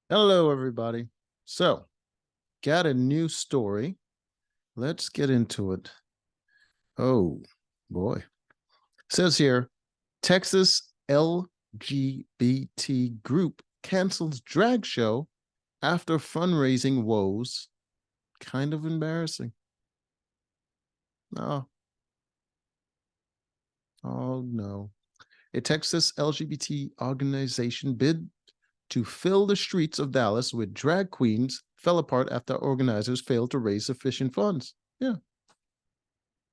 Hello, everybody. So, got a new story. Let's get into it. Oh, boy. Says here, Texas LGBT group cancels drag show after fundraising woes. Kind of embarrassing. Oh, oh no. A Texas LGBT organization bid to fill the streets of Dallas with drag queens fell apart after organizers failed to raise sufficient funds. Yeah.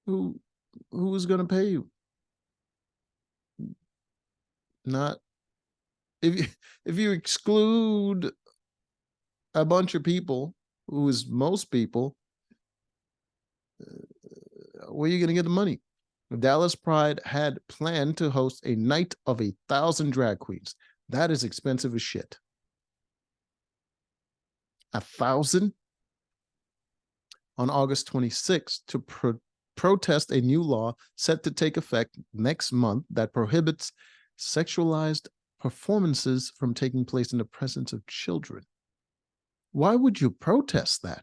Who who is going to pay you? Not if you if you exclude a bunch of people, who is most people, where are you going to get the money? Dallas Pride had planned to host a night of 1,000 drag queens. That is expensive as shit. 1,000 on August 26th to protest a new law set to take effect next month that prohibits sexualized performances from taking place in the presence of children. Why would you protest that?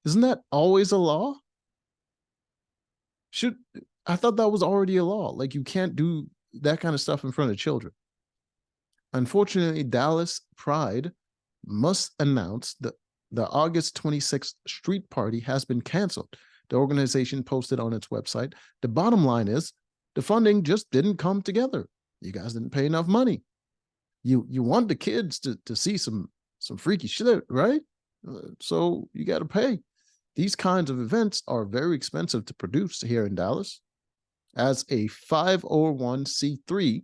Isn't that always a law? Should I thought that was already a law. Like you can't do that kind of stuff in front of children. Unfortunately, Dallas Pride must announce that the August 26th street party has been canceled. The organization posted on its website. The bottom line is the funding just didn't come together. You guys didn't pay enough money. You want the kids to see some freaky shit, right? So you got to pay. These kinds of events are very expensive to produce here in Dallas. As a 501c3, I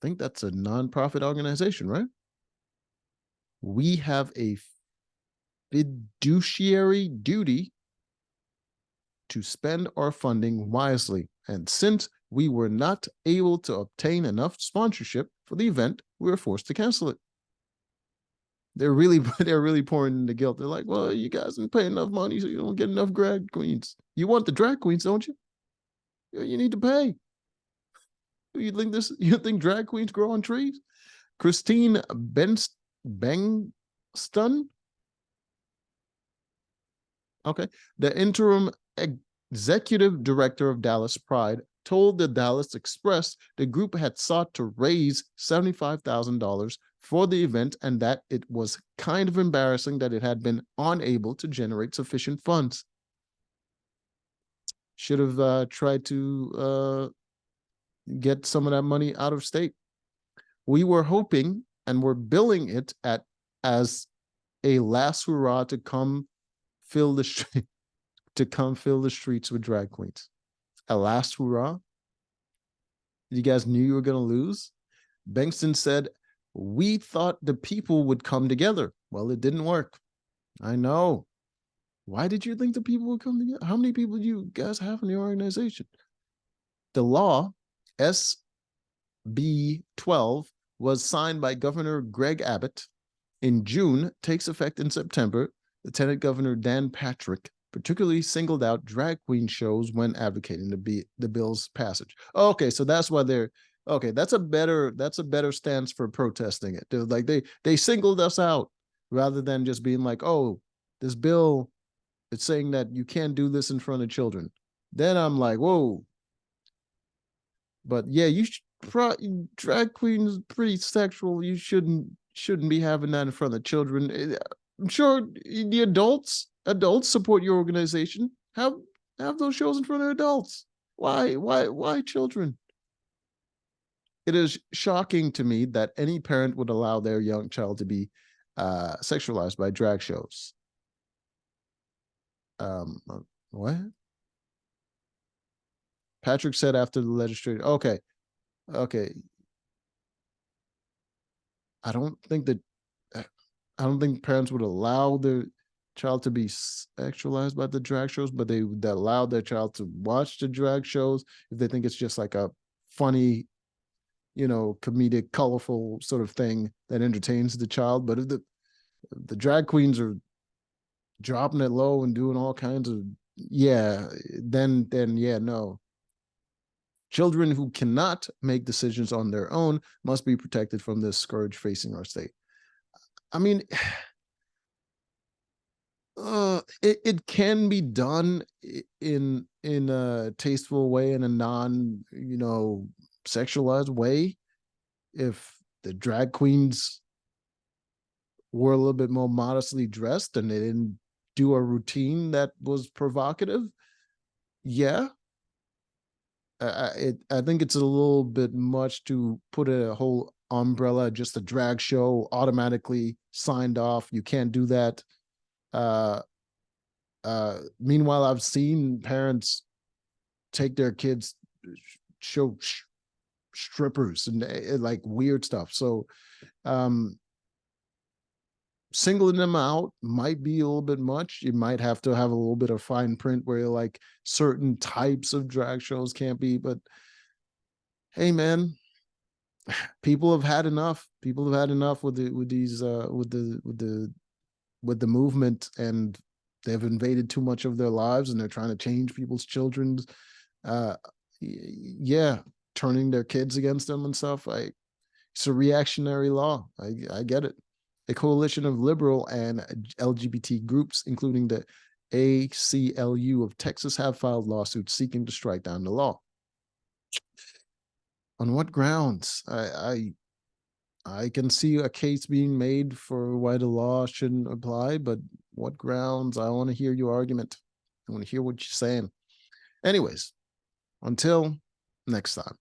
think that's a nonprofit organization, right? We have a fiduciary duty to spend our funding wisely. And since we were not able to obtain enough sponsorship for the event, we were forced to cancel it. They're really pouring in the guilt. They're like, well, you guys didn't pay enough money, so you don't get enough drag queens. You want the drag queens, don't you? You need to pay. You think drag queens grow on trees? Christine Bengston, okay, the interim executive director of Dallas Pride, told the Dallas Express the group had sought to raise $75,000 for the event and that it was kind of embarrassing that it had been unable to generate sufficient funds. Should have tried to get some of that money out of state. We were hoping and were billing it as a last hurrah to come fill the streets with drag queens. A last hurrah. You guys knew you were going to lose. Bengston said, we thought the people would come together. Well, it didn't work. I know. Why did you think the people would come together? How many people do you guys have in the organization? The law, SB 12, was signed by Governor Greg Abbott in June, takes effect in September. Lieutenant Governor Dan Patrick particularly singled out drag queen shows when advocating the bill's passage. Okay, so that's why they're okay. That's a better stance for protesting it. They're like they singled us out rather than just being like, oh, this bill it's saying that you can't do this in front of children. Then I'm like, whoa. But yeah, drag queens pretty sexual. You shouldn't be having that in front of children. I'm sure the adults support your organization. Have those shows in front of adults. Why children? It is shocking to me that any parent would allow their young child to be sexualized by drag shows. What? Patrick said after the legislature. Okay. I don't think that I don't think parents would allow their child to be sexualized by the drag shows, but they would allow their child to watch the drag shows if they think it's just like a funny, comedic, colorful sort of thing that entertains the child. But if the drag queens are dropping it low and doing all kinds of then yeah, no. Children who cannot make decisions on their own must be protected from this scourge facing our state. I mean, it can be done in a tasteful way, in a non, sexualized way, if the drag queens were a little bit more modestly dressed and they didn't do a routine that was provocative. Yeah, I think it's a little bit much to put a whole umbrella, just a drag show, automatically signed off. You can't do that. Uh, Meanwhile, I've seen parents take their kids show strippers and like weird stuff. So um, singling them out might be a little bit much. You might have to have a little bit of fine print where you're like certain types of drag shows can't be. But hey, man, people have had enough. People have had enough with these with the movement, and they've invaded too much of their lives, and they're trying to change people's children's. Uh, yeah, turning their kids against them and stuff. It's a reactionary law. I get it. A coalition of liberal and LGBT groups, including the ACLU of Texas, have filed lawsuits seeking to strike down the law. On what grounds? I can see a case being made for why the law shouldn't apply, but what grounds? I want to hear your argument. I want to hear what you're saying. Anyways, until next time.